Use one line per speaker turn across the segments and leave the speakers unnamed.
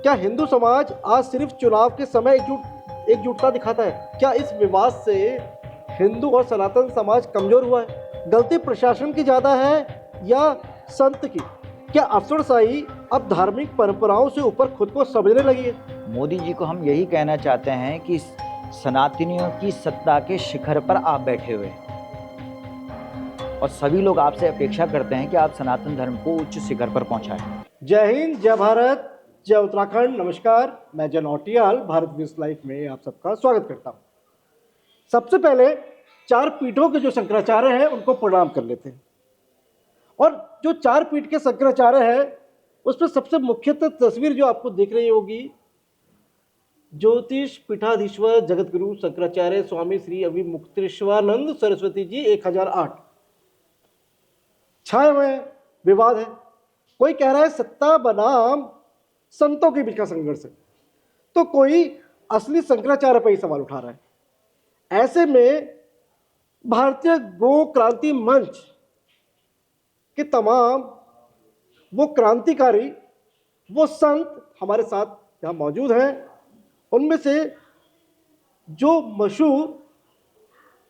क्या हिंदू समाज आज सिर्फ चुनाव के समय एकजुटता दिखाता है? क्या इस विवाद से हिंदू और सनातन समाज कमजोर हुआ है? गलती प्रशासन की ज्यादा है या संत की? क्या अफसरशाही अब धार्मिक परंपराओं से ऊपर खुद को समझने लगी है?
मोदी जी को हम यही कहना चाहते हैं कि सनातनियों की सत्ता के शिखर पर आप बैठे हुए हैं और सभी लोग आपसे अपेक्षा करते हैं कि आप सनातन धर्म को उच्च शिखर पर पहुंचाएं।
जय हिंद, जय भारत, जय उत्तराखंड। नमस्कार, मैं जय नौटियाल भारत न्यूज़ लाइव में आप सबका स्वागत करता हूं। सबसे पहले चार पीठों के जो शंकराचार्य हैं उनको प्रणाम कर लेते हैं। और जो चार पीठ के शंकराचार्य हैं उसमें सबसे मुख्यतः तस्वीर जो आपको दिख रही होगी, ज्योतिष पीठाधीश्वर जगतगुरु शंकराचार्य स्वामी श्री अभिमुक्तेश्वरानंद सरस्वती जी 1008। छाए हुए विवाद है। कोई कह रहा है सत्ता बनाम संतों के बीच का संघर्ष है, तो कोई असली शंकराचार्य पर ही सवाल उठा रहा है। ऐसे में भारतीय गो क्रांति मंच के तमाम वो क्रांतिकारी, वो संत हमारे साथ यहाँ मौजूद हैं। उनमें से जो मशहूर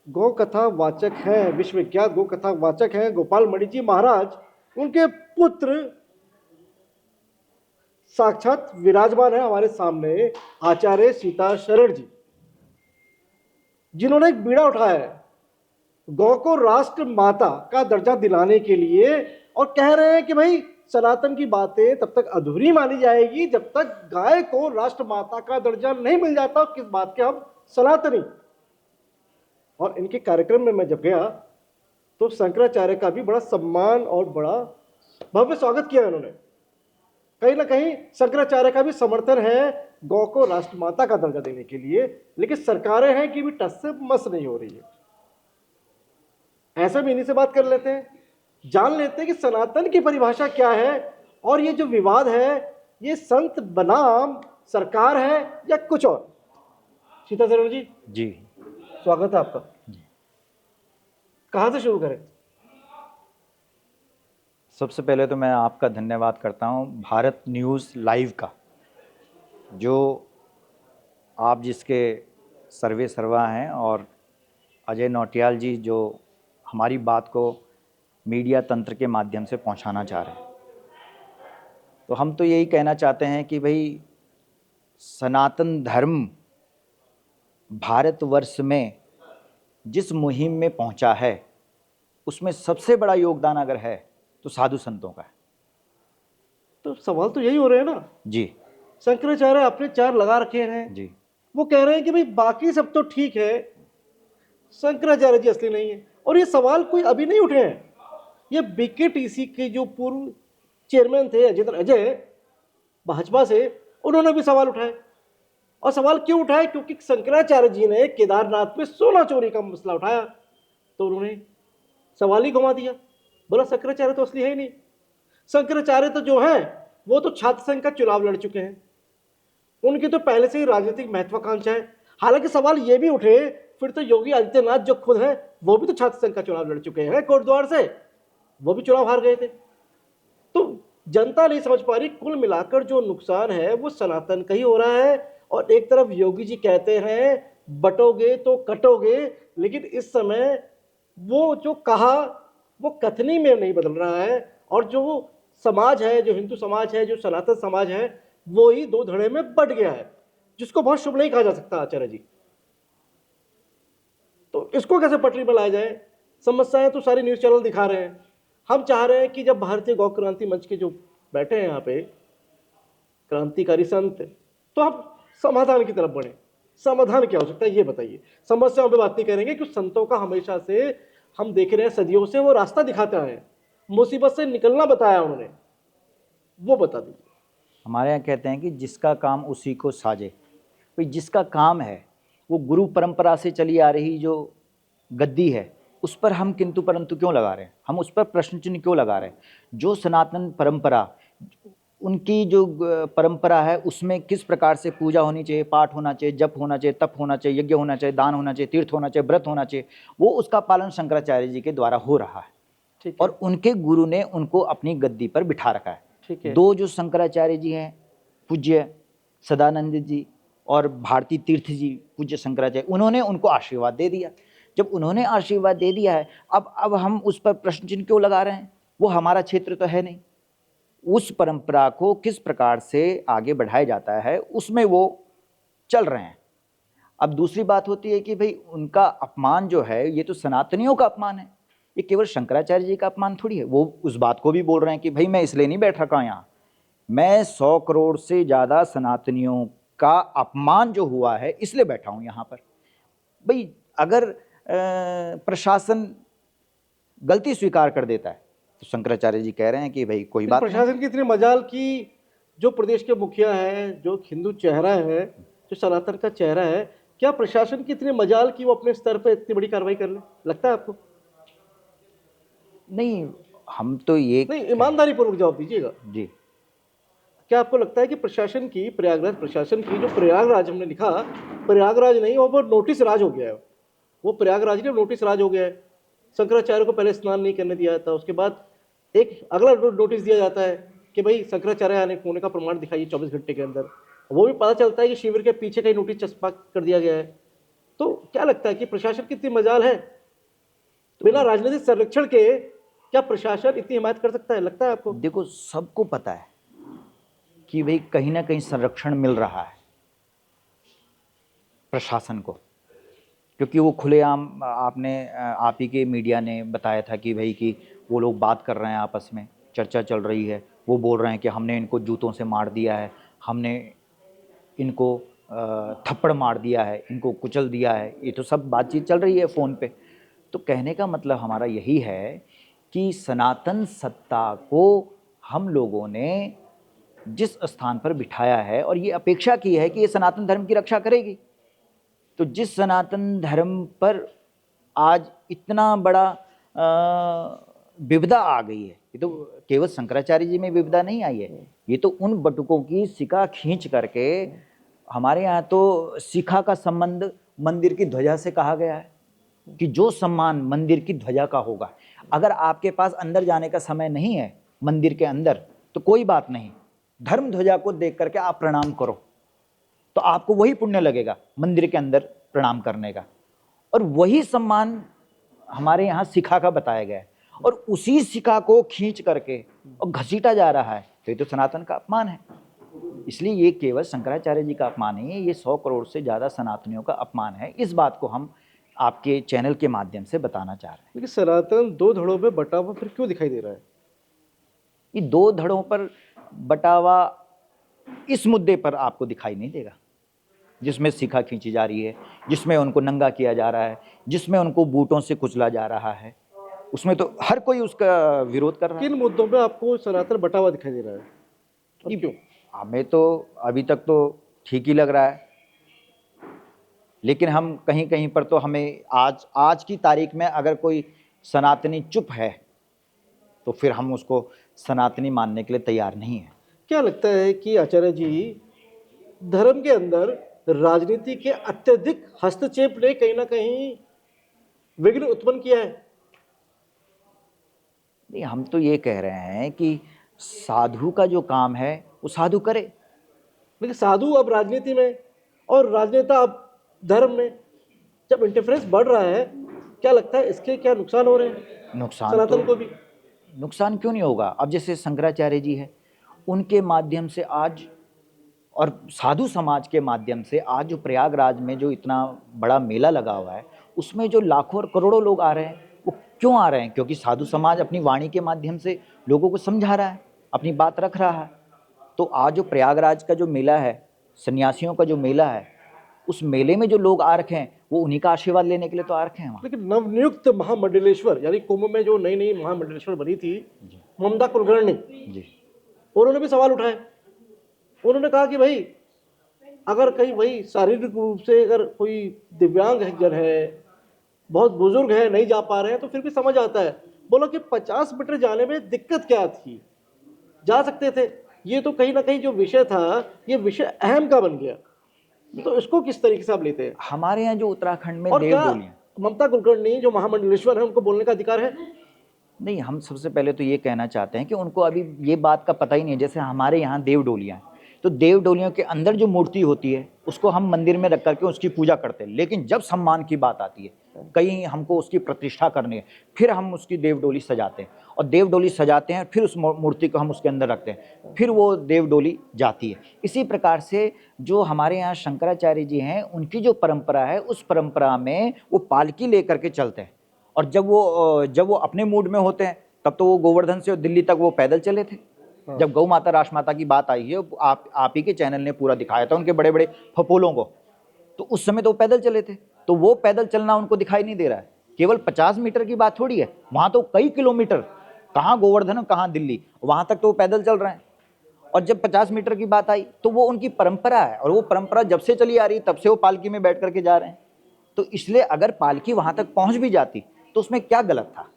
गौ कथा वाचक हैं, विश्वविख्यात गौ कथा वाचक हैं गोपाल मणि जी महाराज, उनके पुत्र साक्षात विराजमान है हमारे सामने, आचार्य सीता शरण जी, जिन्होंने एक बीड़ा उठाया है गौ को राष्ट्र माता का दर्जा दिलाने के लिए, और कह रहे हैं कि भाई सनातन की बातें तब तक अधूरी मानी जाएगी जब तक गाय को राष्ट्र माता का दर्जा नहीं मिल जाता। किस बात के हम सनातनी। और इनके कार्यक्रम में मैं जब गया तो शंकराचार्य का भी बड़ा सम्मान और बड़ा भव्य स्वागत किया उन्होंने। कहीं ना कहीं शंकराचार्य का भी समर्थन है गौ को राष्ट्रमाता का दर्जा देने के लिए, लेकिन सरकारें हैं कि भी टस से मस नहीं हो रही है। ऐसे में इन्हीं से बात कर लेते हैं, जान लेते हैं कि सनातन की परिभाषा क्या है और ये जो विवाद है ये संत बनाम सरकार है या कुछ और। सीता शरण जी, स्वागत है आपका। कहां से शुरू करें?
सबसे पहले तो मैं आपका धन्यवाद करता हूं भारत न्यूज़ लाइव का, जो आप जिसके सर्वे सर्वा हैं, और अजय नौटियाल जी जो हमारी बात को मीडिया तंत्र के माध्यम से पहुंचाना चाह रहे हैं। तो हम तो यही कहना चाहते हैं कि भाई सनातन धर्म भारतवर्ष में जिस मुहिम में पहुंचा है उसमें सबसे बड़ा योगदान अगर है तो साधु संतों का है।
तो सवाल तो यही हो रहे हैं ना
जी।
शंकराचार्य अपने चार लगा रखे हैं
जी।
वो कह रहे हैं कि भाई बाकी सब तो ठीक है, शंकराचार्य जी असली नहीं है। और ये सवाल कोई अभी नहीं उठे हैं, ये बीकेटीसी के जो पूर्व चेयरमैन थे अजय भाजपा से, उन्होंने भी सवाल उठाए। और सवाल क्यों उठाए? क्योंकि शंकराचार्य जी ने केदारनाथ में सोना चोरी का मसला उठाया, तो उन्होंने सवाल ही घुमा दिया, बोला शंकराचार्य तो असली है ही नहीं। शंकराचार्य तो जो है वो तो छात्र संघ का चुनाव लड़ चुके हैं, उनकी तो पहले से ही राजनीतिक महत्वाकांक्षा है। हालांकि सवाल ये भी उठे, फिर तो योगी आदित्यनाथ जो खुद है वो भी तो छात्र संघ का चुनाव लड़ चुके हैं कोटद्वार से, वो भी चुनाव हार गए थे। तो जनता नहीं समझ पा रही, कुल मिलाकर जो नुकसान है वो सनातन का ही हो रहा है। और एक तरफ योगी जी कहते हैं बटोगे तो कटोगे, लेकिन इस समय वो जो कहा वो कथनी में नहीं बदल रहा है। और जो समाज है, जो हिंदू समाज है, जो सनातन समाज है, वो ही दो धड़े में बट गया है, जिसको बहुत शुभ नहीं कहा जा सकता आचार्य जी। तो इसको कैसे पटरी पर लाया जाए? समस्याएं तो सारे न्यूज चैनल दिखा रहे हैं। हम चाह रहे हैं कि जब भारतीय गौ क्रांति मंच के जो बैठे हैं यहाँ पे क्रांतिकारी संत, तो आप समाधान की तरफ बढ़े। समाधान क्या हो सकता है ये बताइए। समस्याओं पे बात नहीं करेंगे क्योंकि संतों का हमेशा से हम देख रहे हैं, सदियों से वो रास्ता दिखाते आए हैं, मुसीबत से निकलना बताया उन्होंने, वो बता दीजिए।
हमारे यहाँ कहते हैं कि जिसका काम उसी को साजे। भाई जिसका काम है वो गुरु परंपरा से चली आ रही जो गद्दी है उस पर हम किंतु परंतु क्यों लगा रहे हैं, हम उस पर प्रश्न चिन्ह क्यों लगा रहे हैं? जो सनातन परंपरा, उनकी जो परंपरा है उसमें किस प्रकार से पूजा होनी चाहिए, पाठ होना चाहिए, जप होना चाहिए, तप होना चाहिए, यज्ञ होना चाहिए, दान होना चाहिए, तीर्थ होना चाहिए, व्रत होना चाहिए, वो उसका पालन शंकराचार्य जी के द्वारा हो रहा है।
ठीक है।
और उनके गुरु ने उनको अपनी गद्दी पर बिठा रखा है।
ठीक है।
दो जो शंकराचार्य जी हैं पूज्य, सदानंद जी और भारती तीर्थ जी, पूज्य शंकराचार्य, उन्होंने उनको आशीर्वाद दे दिया। जब उन्होंने आशीर्वाद दे दिया है, अब हम उस पर प्रश्न चिन्ह क्यों लगा रहे हैं? वो हमारा क्षेत्र तो है नहीं। उस परंपरा को किस प्रकार से आगे बढ़ाया जाता है उसमें वो चल रहे हैं। अब दूसरी बात होती है कि भाई उनका अपमान जो है ये तो सनातनियों का अपमान है, ये केवल शंकराचार्य जी का अपमान थोड़ी है। वो उस बात को भी बोल रहे हैं कि भाई मैं इसलिए नहीं बैठ रखा यहाँ, मैं 100 करोड़ से ज़्यादा सनातनियों का अपमान जो हुआ है इसलिए बैठा हूँ यहाँ पर। भाई अगर प्रशासन गलती स्वीकार कर देता है तो शंकराचार्य जी कह रहे हैं कि भाई कोई बात नहीं।
प्रशासन की इतनी मजाल की जो प्रदेश के मुखिया है, जो हिंदू चेहरा है, जो सनातन का चेहरा है, क्या प्रशासन की इतनी मजाल की वो अपने स्तर पे इतनी बड़ी कार्रवाई कर ले? लगता है आपको?
नहीं, हम तो ये
नहीं, ईमानदारी पूर्वक जवाब दीजिएगा।
जी,
क्या आपको लगता है कि प्रशासन की, प्रयागराज प्रशासन की, जो प्रयागराज हमने लिखा, प्रयागराज नहीं, वो नोटिस राज हो गया है, वो प्रयागराज नहीं नोटिस राज हो गया है। शंकराचार्य को पहले स्नान नहीं करने दिया जाता, उसके बाद एक अगला नोटिस दिया जाता है कि भाई शंकराचार्य आने होने का प्रमाण दिखाइए 24 घंटे के अंदर। वो भी पता चलता है कि शिविर के पीछे कहीं नोटिस चस्पा कर दिया गया है। तो क्या लगता है कि प्रशासन की इतनी मजाल है? बिना राजनीतिक संरक्षण के क्या प्रशासन इतनी हिमायत कर सकता है? लगता है आपको?
देखो सबको पता है कि भाई कहीं ना कहीं संरक्षण मिल रहा है प्रशासन को, क्योंकि वो खुलेआम आप ही के मीडिया ने बताया था कि भाई कि वो लोग बात कर रहे हैं, आपस में चर्चा चल रही है, वो बोल रहे हैं कि हमने इनको जूतों से मार दिया है, हमने इनको थप्पड़ मार दिया है, इनको कुचल दिया है, ये तो सब बातचीत चल रही है फ़ोन पे। तो कहने का मतलब हमारा यही है कि सनातन सत्ता को हम लोगों ने जिस स्थान पर बिठाया है और ये अपेक्षा की है कि ये सनातन धर्म की रक्षा करेगी, तो जिस सनातन धर्म पर आज इतना बड़ा विपदा आ गई है, ये तो केवल शंकराचार्य जी में विपदा नहीं आई है, ये तो उन बटुकों की शिखा खींच करके, हमारे यहाँ तो शिखा का संबंध मंदिर की ध्वजा से कहा गया है कि जो सम्मान मंदिर की ध्वजा का होगा, अगर आपके पास अंदर जाने का समय नहीं है मंदिर के अंदर तो कोई बात नहीं, धर्म ध्वजा को देख करके आप प्रणाम करो तो आपको वही पुण्य लगेगा मंदिर के अंदर प्रणाम करने का। और वही सम्मान हमारे यहाँ शिखा का बताया गया है, और उसी शिखा को खींच करके और घसीटा जा रहा है, तो ये तो सनातन का अपमान है। इसलिए ये केवल शंकराचार्य जी का अपमान नहीं है, ये 100 करोड़ से ज़्यादा सनातनियों का अपमान है। इस बात को हम आपके चैनल के माध्यम से बताना चाह रहे हैं।
लेकिन सनातन दो धड़ों में बटा हुआ फिर क्यों दिखाई दे रहा है?
ये दो धड़ों पर बटा हुआ इस मुद्दे पर आपको दिखाई नहीं देगा, जिसमें शिखा खींची जा रही है, जिसमें उनको नंगा किया जा रहा है, जिसमें उनको बूटों से कुचला जा रहा है, उसमें तो हर कोई उसका विरोध कर रहा है।
किन मुद्दों पे आपको सनातन बटा हुआ दिखाई दे रहा है और क्यों?
हमें तो अभी तक तो ठीक ही लग रहा है, लेकिन हम कहीं कहीं पर तो हमें आज की तारीख में अगर कोई सनातनी चुप है तो फिर हम उसको सनातनी मानने के लिए तैयार नहीं है।
क्या लगता है कि आचार्य जी, धर्म के अंदर राजनीति के अत्यधिक हस्तक्षेप ने कहीं ना कहीं विघ्न उत्पन्न किया है?
नहीं, हम तो ये कह रहे हैं कि साधु का जो काम है वो साधु करे।
लेकिन साधु अब राजनीति में और राजनेता अब धर्म में, जब इंटरफेरेंस बढ़ रहा है, क्या लगता है इसके क्या नुकसान हो रहे हैं
नुकसान
सनातन
तो
को भी?
नुकसान क्यों नहीं होगा? अब जैसे शंकराचार्य जी है, उनके माध्यम से आज और साधु समाज के माध्यम से आज जो प्रयागराज में जो इतना बड़ा मेला लगा हुआ है, उसमें जो लाखों और करोड़ों लोग आ रहे हैं, वो क्यों आ रहे हैं? क्योंकि साधु समाज अपनी वाणी के माध्यम से लोगों को समझा रहा है, अपनी बात रख रहा है। तो आज जो प्रयागराज का जो मेला है, सन्यासियों का जो मेला है, उस मेले में जो लोग आ रखे हैं वो उन्हीं का आशीर्वाद लेने के लिए तो आ रखे हैं वहाँ।
लेकिन नवनियुक्त महामंडलेश्वर, यानी कुंभ में जो नई नई महामंडलेश्वर बनी थी, ममता कुलकर्णी
जी,
उन्होंने भी सवाल उठाए। उन्होंने कहा कि भाई अगर कहीं वही शारीरिक रूप से अगर कोई दिव्यांग जन है, बहुत बुजुर्ग है, नहीं जा पा रहे हैं, तो फिर भी समझ आता है। बोला कि 50 मीटर जाने में दिक्कत क्या थी, जा सकते थे। ये तो कहीं ना कहीं जो विषय था, ये विषय अहम का बन गया। तो इसको किस तरीके से आप लेते हैं?
हमारे यहाँ जो उत्तराखंड में
और
देव
क्या
डोलियाँ,
ममता कुलकर्णी जो महामंडलेश्वर है, उनको बोलने का अधिकार है?
नहीं, हम सबसे पहले तो ये कहना चाहते हैं कि उनको अभी ये बात का पता ही नहीं है। जैसे हमारे यहाँ देव डोलियाँ हैं, तो देव डोलियों के अंदर जो मूर्ति होती है उसको हम मंदिर में रख करके उसकी पूजा करते हैं, लेकिन जब सम्मान की बात आती है, कहीं हमको उसकी प्रतिष्ठा करनी है, फिर हम उसकी देव डोली सजाते हैं, और देव डोली सजाते हैं, फिर उस मूर्ति को हम उसके अंदर रखते हैं, फिर वो देव डोली जाती है। इसी प्रकार से जो हमारे यहाँ शंकराचार्य जी हैं, उनकी जो परंपरा है, उस परंपरा में वो पालकी लेकर के चलते हैं, और जब वो अपने मूड में होते हैं तब तो वो गोवर्धन से दिल्ली तक वो पैदल चले थे। जब गौ माता राष्ट्रमाता की बात आई है, आप ही के चैनल ने पूरा दिखाया था उनके बड़े बड़े फपोलों को, तो उस समय तो वो पैदल चले थे, तो वो पैदल चलना उनको दिखाई नहीं दे रहा है। केवल 50 मीटर की बात थोड़ी है, वहां तो कई किलोमीटर, कहाँ गोवर्धन और कहाँ दिल्ली, वहां तक तो वो पैदल चल रहे हैं। और जब 50 मीटर की बात आई तो वो उनकी परंपरा है, और वो परंपरा जब से चली आ रही तब से वो पालकी में बैठ करके जा रहे हैं। तो इसलिए अगर पालकी वहां तक पहुंच भी जाती तो उसमें क्या गलत था?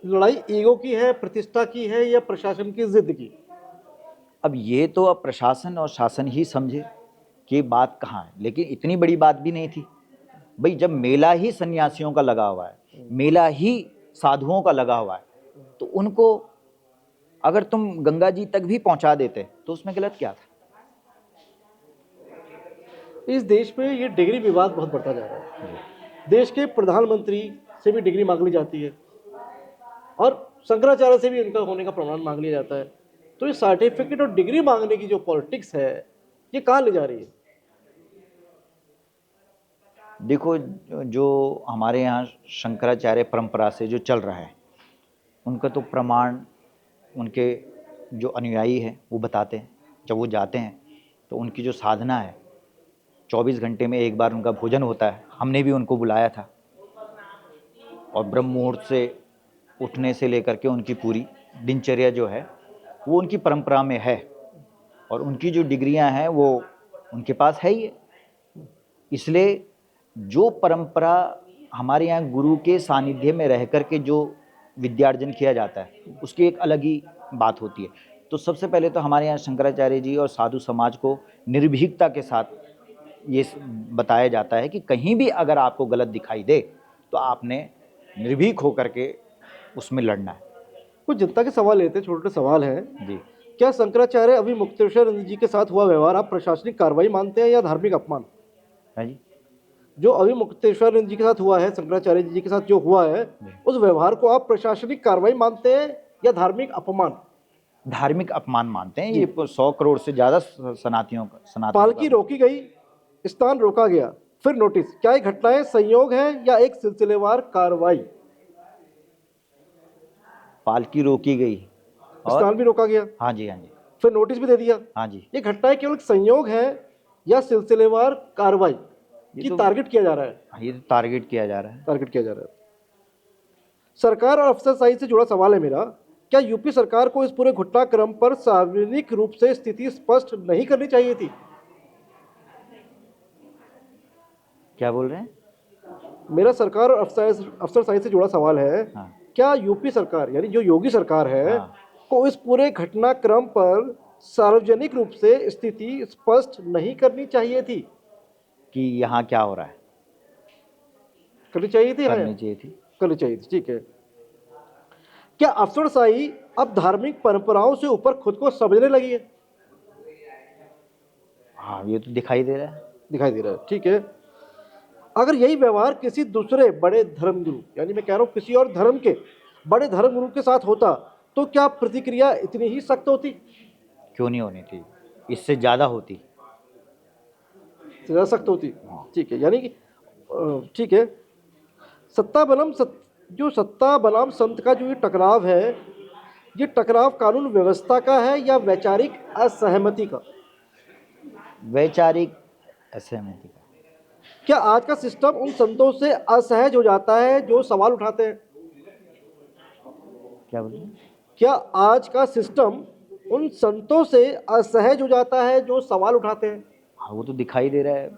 लड़ाई ईगो की है, प्रतिष्ठा की है, या प्रशासन की जिद की?
अब ये तो अब प्रशासन और शासन ही समझे कि बात कहाँ है, लेकिन इतनी बड़ी बात भी नहीं थी भाई। जब मेला ही सन्यासियों का लगा हुआ है, मेला ही साधुओं का लगा हुआ है, तो उनको अगर तुम गंगा जी तक भी पहुंचा देते तो उसमें गलत क्या था?
इस देश में ये डिग्री विवाद बहुत बढ़ता जा रहा है। देश के प्रधानमंत्री से भी डिग्री मांग ली जाती है, और शंकराचार्य से भी इनका होने का प्रमाण मांग लिया जाता है। तो ये सर्टिफिकेट और डिग्री मांगने की जो पॉलिटिक्स है, ये कहाँ ले जा रही है?
देखो, जो हमारे यहाँ शंकराचार्य परंपरा से जो चल रहा है, उनका तो प्रमाण उनके जो अनुयायी हैं वो बताते हैं। जब वो जाते हैं तो उनकी जो साधना है, 24 घंटे में एक बार उनका भोजन होता है। हमने भी उनको बुलाया था, और ब्रह्म मुहूर्त से उठने से लेकर के उनकी पूरी दिनचर्या जो है वो उनकी परंपरा में है, और उनकी जो डिग्रियां हैं वो उनके पास है ही है। इसलिए जो परंपरा हमारे यहाँ गुरु के सानिध्य में रह कर के जो विद्यार्जन किया जाता है, उसकी एक अलग ही बात होती है। तो सबसे पहले तो हमारे यहाँ शंकराचार्य जी और साधु समाज को निर्भीकता के साथ ये बताया जाता है कि कहीं भी अगर आपको गलत दिखाई दे तो आपने निर्भीक होकर के उसमें लड़ना है।
कुछ जनता के सवाल लेते हैं, छोटे छोटे सवाल हैं
जी।
क्या शंकराचार्य अभी मुक्तेश्वर जी के साथ हुआ व्यवहार आप प्रशासनिक कार्रवाई मानते हैं या धार्मिक अपमान?
है जी।
जो अभी मुक्तेश्वर जी के साथ हुआ है, शंकराचार्य जी के साथ जो हुआ है, उस व्यवहार को आप प्रशासनिक कार्रवाई मानते हैं या धार्मिक अपमान?
धार्मिक अपमान मानते हैं। ये 100 करोड़ से ज्यादा सनातनियों का
पालकी रोकी गई, स्नान रोका गया, फिर नोटिस, क्या ये घटनाएं संयोग है या एक सिलसिलेवार कार्रवाई?
पालकी रोकी गई और
स्नान भी रोका गया,
हाँ जी, हाँ जी,
फिर नोटिस भी दे दिया।
हाँ जी।
ये घटनाएं केवल संयोग है या सिलसिलेवार कार्रवाई की
तो
टारगेट किया जा रहा है?
ये तो टारगेट किया जा रहा है।
टारगेट किया जा रहा है। सरकार और अफसरशाही से जुड़ा सवाल है मेरा, क्या यूपी सरकार को इस पूरे घटनाक्रम पर सार्वजनिक रूप से स्थिति स्पष्ट नहीं करनी चाहिए थी?
क्या बोल रहे हैं?
मेरा सरकार और अफसरशाही से जुड़ा सवाल है।
हाँ।
क्या यूपी सरकार यानी जो योगी सरकार है,
हाँ।
को इस पूरे घटनाक्रम पर सार्वजनिक रूप से स्थिति स्पष्ट नहीं करनी चाहिए थी?
कि यहाँ क्या हो रहा है,
करनी चाहिए थी?
करनी चाहिए थी।
करनी चाहिए थी, ठीक है। क्या अफसरशाही अब धार्मिक परंपराओं से ऊपर खुद को समझने लगी है?
हाँ, ये तो दिखाई दे रहा है।
दिखाई दे रहा है, ठीक है। अगर यही व्यवहार किसी दूसरे बड़े धर्मगुरु, यानी मैं कह रहा हूं किसी और धर्म के बड़े धर्मगुरु के साथ होता, तो क्या प्रतिक्रिया इतनी ही सख्त होती?
क्यों नहीं होनी थी, इससे ज्यादा होती।
ज्यादा सख्त होती, ठीक है। यानी कि ठीक है, जो सत्ता बनाम संत का जो ये टकराव है, ये टकराव कानून व्यवस्था का है या वैचारिक असहमति का?
वैचारिक असहमति का।
क्या आज का सिस्टम उन संतों से असहज हो जाता है जो सवाल उठाते हैं?
क्या बोल रहे हैं?
क्या आज का सिस्टम उन संतों से असहज हो जाता है जो सवाल उठाते हैं?
हाँ, वो तो दिखाई दे रहा है।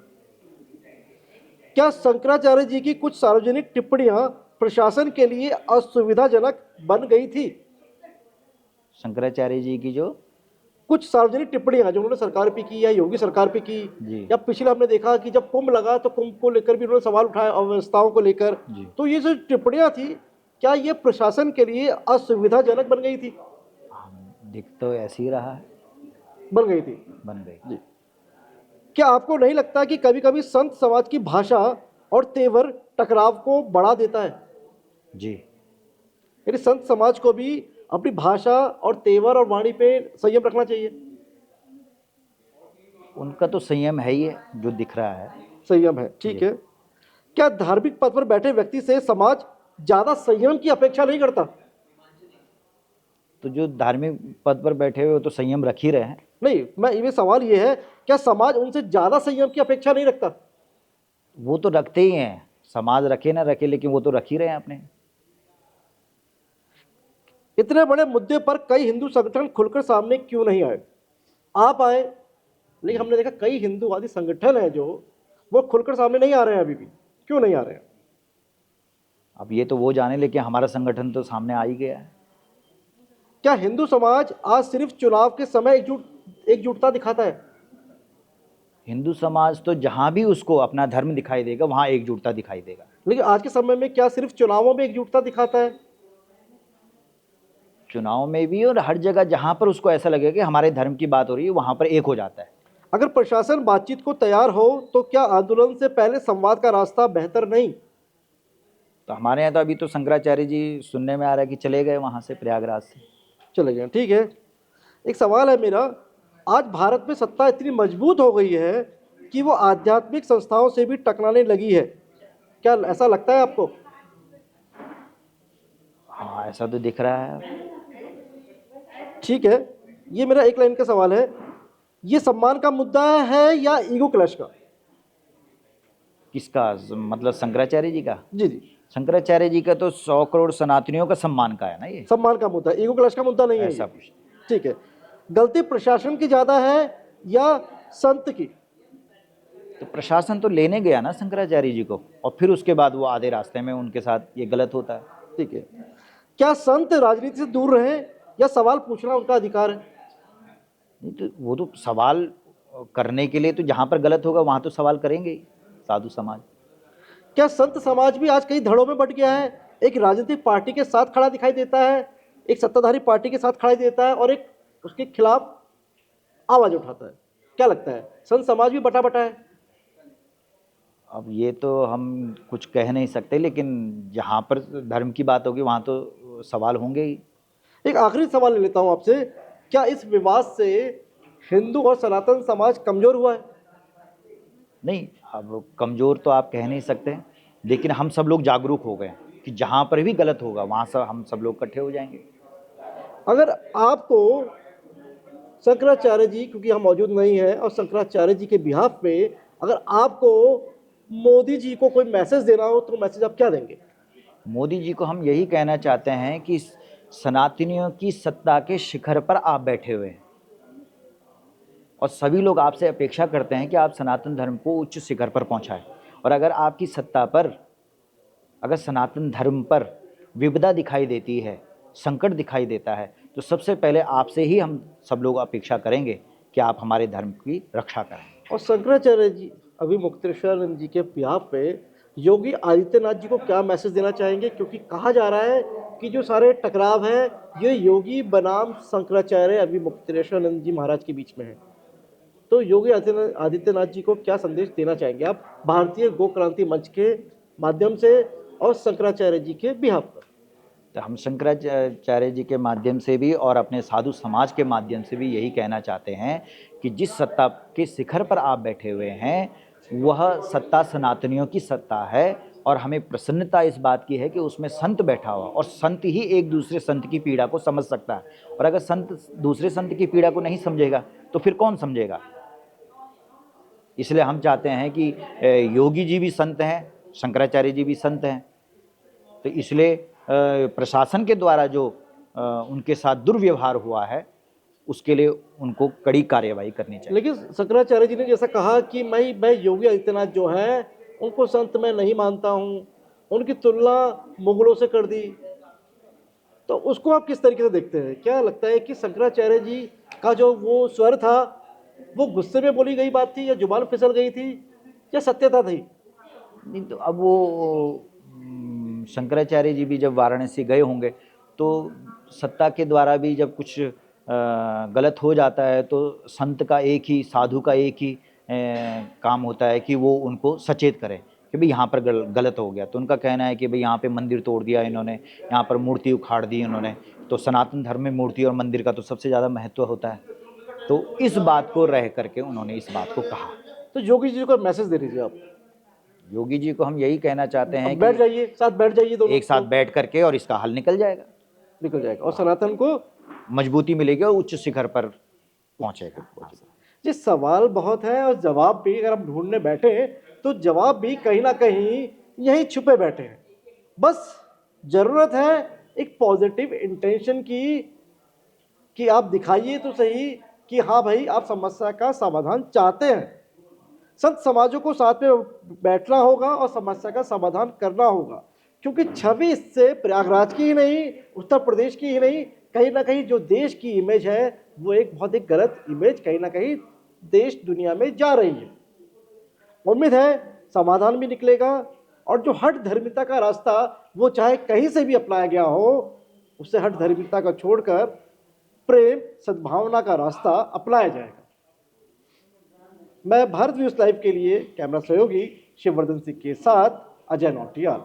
क्या शंकराचार्य जी की कुछ सार्वजनिक टिप्पणियां प्रशासन के लिए असुविधाजनक बन गई थी?
शंकराचार्य जी की जो
कुछ सार्वजनिक टिप्पणियां जो उन्होंने सरकार पे की या योगी सरकार पे की,
जी।
या पिछले हमने देखा कि जब कुंभ लगा तो कुंभ को लेकर भी उन्होंने सवाल उठाए, अव्यवस्थाओं को लेकर।
जी।
तो ये जो टिप्पणियां थी, क्या ये प्रशासन के लिए असुविधाजनक बन गई थी?
दिख तो ऐसे ही रहा है।
बन गई थी।
बन गई।
जी। क्या आपको नहीं लगता कि कभी कभी संत समाज की भाषा और तेवर टकराव को बढ़ा देता है?
जी।
यानी संत समाज को भी अपनी भाषा और तेवर और वाणी पे संयम रखना चाहिए।
उनका तो संयम है ही है, जो दिख रहा है।
संयम है, ठीक
जी।
है। क्या धार्मिक पद पर बैठे व्यक्ति से समाज ज्यादा संयम की अपेक्षा नहीं करता?
तो जो धार्मिक पद पर बैठे हुए वो तो संयम रख ही रहे हैं।
नहीं, मैं ये सवाल ये है, क्या समाज उनसे ज्यादा संयम की अपेक्षा नहीं रखता?
वो तो रखते ही हैं, समाज रखे ना रखे, लेकिन वो तो रख ही रहे हैं अपने।
इतने बड़े मुद्दे पर कई हिंदू संगठन खुलकर सामने क्यों नहीं आए? आप आए, लेकिन हमने देखा कई हिंदूवादी संगठन है जो वो खुलकर सामने नहीं आ रहे हैं अभी भी। क्यों नहीं आ रहे हैं?
अब ये तो वो जाने, लेकिन हमारा संगठन तो सामने आ ही गया है।
क्या हिंदू समाज आज सिर्फ चुनाव के समय एकजुटता दिखाता है?
हिंदू समाज तो जहाँ भी उसको अपना धर्म दिखाई देगा वहाँ एकजुटता दिखाई देगा।
लेकिन आज के समय में क्या सिर्फ चुनावों में एकजुटता दिखाता है?
चुनाव में भी और हर जगह जहाँ पर उसको ऐसा लगे कि हमारे धर्म की बात हो रही है वहाँ पर एक हो जाता है।
अगर प्रशासन बातचीत को तैयार हो तो क्या आंदोलन से पहले संवाद का रास्ता बेहतर नहीं?
तो हमारे यहाँ तो अभी तो शंकराचार्य जी सुनने में आ रहा है कि चले गए वहाँ से, प्रयागराज से।
चले गए, ठीक है। एक सवाल है मेरा, आज भारत में सत्ता इतनी मजबूत हो गई है कि वो आध्यात्मिक संस्थाओं से भी टकराने लगी है। क्या ऐसा लगता है आपको?
हाँ, ऐसा तो दिख रहा है।
ठीक है, ये मेरा एक लाइन का सवाल है, ये सम्मान का मुद्दा है या ईगो क्लैश का?
किसका मतलब? शंकराचार्य जी का?
जी जी,
शंकराचार्य जी का तो 100 करोड़ सनातनियों का सम्मान का है ना ये।
सम्मान का मुद्दा, ईगो क्लैश का मुद्दा नहीं है
ऐसा
ये।
कुछ।
ठीक है, गलती प्रशासन की ज्यादा है या संत की?
तो प्रशासन तो लेने गया ना शंकराचार्य जी को, और फिर उसके बाद वो आधे रास्ते में उनके साथ ये गलत होता है।
ठीक है, क्या संत राजनीति से दूर रहे या सवाल पूछना उनका अधिकार है?
नहीं तो वो तो सवाल करने के लिए, तो जहाँ पर गलत होगा वहाँ तो सवाल करेंगे ही साधु समाज।
क्या संत समाज भी आज कई धड़ों में बट गया है? एक राजनीतिक पार्टी के साथ खड़ा दिखाई देता है, एक सत्ताधारी पार्टी के साथ खड़ा देता है और एक उसके खिलाफ आवाज उठाता है। क्या लगता है, संत समाज भी बटा बटा है?
अब ये तो हम कुछ कह नहीं सकते, लेकिन जहाँ पर धर्म की बात होगी वहाँ तो सवाल होंगे ही।
एक आखिरी सवाल ले लेता हूं आपसे, क्या इस विवाद से हिंदू और सनातन समाज कमजोर हुआ है?
नहीं, अब कमज़ोर तो आप कह नहीं सकते, लेकिन हम सब लोग जागरूक हो गए कि जहाँ पर भी गलत होगा वहाँ सब हम सब लोग इकट्ठे हो जाएंगे।
अगर आपको शंकराचार्य जी, क्योंकि हम मौजूद नहीं है, और शंकराचार्य जी के बिहाफ पे अगर आपको मोदी जी को कोई मैसेज देना हो तो मैसेज आप क्या देंगे?
मोदी जी को हम यही कहना चाहते हैं कि सनातनियों की सत्ता के शिखर पर आप बैठे हुए हैं, और सभी लोग आपसे अपेक्षा करते हैं कि आप सनातन धर्म को उच्च शिखर पर पहुंचाएं। और अगर आपकी सत्ता पर, अगर सनातन धर्म पर विपदा दिखाई देती है, संकट दिखाई देता है, तो सबसे पहले आपसे ही हम सब लोग अपेक्षा करेंगे कि आप हमारे धर्म की रक्षा करें।
और शंकराचार्य जी अभी मुक्तेश्वरानंद जी के बिहाफ पे योगी आदित्यनाथ जी को क्या मैसेज देना चाहेंगे? क्योंकि कहा जा रहा है कि जो सारे टकराव है ये योगी बनाम शंकराचार्य अभी मुक्तेश्वरानंद जी महाराज के बीच में है। तो योगी आदित्यनाथ जी को क्या संदेश देना चाहेंगे आप भारतीय गो क्रांति मंच के माध्यम से और शंकराचार्य जी के बिहाफ पर?
तो हम शंकराचार्य जी के माध्यम से भी और अपने साधु समाज के माध्यम से भी यही कहना चाहते हैं कि जिस सत्ता के शिखर पर आप बैठे हुए हैं वह सत्ता सनातनियों की सत्ता है, और हमें प्रसन्नता इस बात की है कि उसमें संत बैठा हुआ, और संत ही एक दूसरे संत की पीड़ा को समझ सकता है। और अगर संत दूसरे संत की पीड़ा को नहीं समझेगा तो फिर कौन समझेगा? इसलिए हम चाहते हैं कि योगी जी भी संत हैं, शंकराचार्य जी भी संत हैं, तो इसलिए प्रशासन के द्वारा जो उनके साथ दुर्व्यवहार हुआ है उसके लिए उनको कड़ी कार्रवाई करनी चाहिए।
लेकिन शंकराचार्य जी ने जैसा कहा कि मैं योगी आदित्यनाथ जो है उनको संत मैं नहीं मानता हूँ, उनकी तुलना मुगलों से कर दी, तो उसको आप किस तरीके से देखते हैं? क्या लगता है कि शंकराचार्य जी का जो वो स्वर था वो गुस्से में बोली गई बात थी या जुबान फिसल गई थी या सत्यता थी?
नहीं तो अब वो शंकराचार्य जी भी जब वाराणसी गए होंगे तो सत्ता के द्वारा भी जब कुछ गलत हो जाता है तो संत का एक ही, साधु का एक ही काम होता है कि वो उनको सचेत करे कि भाई यहाँ पर गलत हो गया। तो उनका कहना है कि भाई यहाँ पे मंदिर तोड़ दिया इन्होंने, यहाँ पर मूर्ति उखाड़ दी इन्होंने। तो सनातन धर्म में मूर्ति और मंदिर का तो सबसे ज़्यादा महत्व होता है। तो इस बात को रह करके उन्होंने इस बात को कहा।
तो योगी जी को मैसेज दे दीजिए आप।
योगी जी को हम यही कहना चाहते हैं
अब बैठ
कि
जाइए, साथ बैठ जाइए, दोनों
एक साथ बैठ करके और इसका हल निकल जाएगा,
निकल जाएगा और सनातन को
मजबूती मिलेगी और उच्च शिखर पर पहुंचेगा।
जी सवाल बहुत है और जवाब भी अगर हम ढूंढने बैठे तो जवाब भी कहीं ना कहीं यही छुपे बैठे हैं। बस जरूरत है एक पॉजिटिव इंटेंशन की कि आप दिखाइए तो सही कि हाँ भाई आप समस्या का समाधान चाहते हैं। संत समाजों को साथ में बैठना होगा और समस्या का समाधान करना होगा, क्योंकि छवि इससे प्रयागराज की ही नहीं, उत्तर प्रदेश की ही नहीं, कहीं ना कहीं जो देश की इमेज है वो एक बहुत ही गलत इमेज कहीं ना कहीं देश दुनिया में जा रही है। उम्मीद है समाधान भी निकलेगा और जो हट धर्मिता का रास्ता वो चाहे कहीं से भी अपनाया गया हो, उससे हट धर्मिता को छोड़कर प्रेम सद्भावना का रास्ता अपनाया जाएगा। मैं भारत न्यूज़ लाइव के लिए कैमरा सहयोगी शिववर्धन सिंह के साथ अजय नौटियाल।